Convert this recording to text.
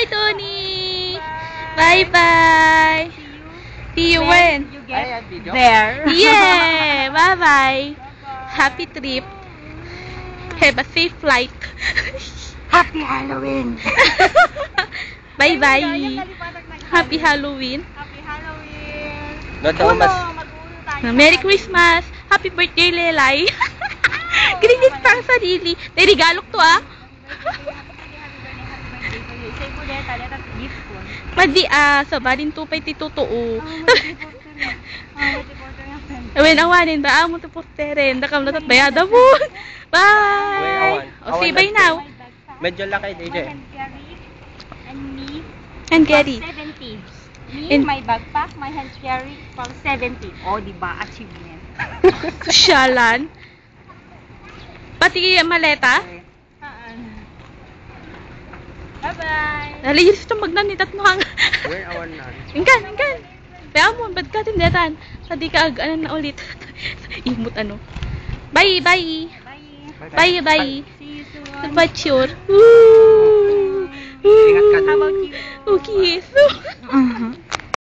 Bye, Tony. Bye-bye. See you when? You get There. Yeah. Bye-bye. Happy trip. Have a safe flight. Happy Halloween! Bye-bye. Happy Halloween. Happy Halloween! Natawa mas... Mag-uno tayo. Merry Christmas. Happy birthday, Lelay. Gininis pa ang sarili. Narigalok to, ah. Save mo din, talit at gift ko. Madi, sa balin tupay ti totoo. Mag-reporter Awin, awanin ba? Amo to porteren. Nakam natat bayada mo. Bye. O, say bye now. Medyo laki, DJ. And me, And Gary. 70. And- My backpack, my hand carry, pang 70. Oh, diba? Achievement. Kusyalan. Pati maleta. Bye-bye! Nalayos ito magnanitat mo hang. Where awan na? Ingkan. Kaya mo, ba't ka tindetan? Sa di ka ano na ulit. Imot ano. Bye. Bye! Bye. See you soon! Mature. Ingat ka. How about you? Okay.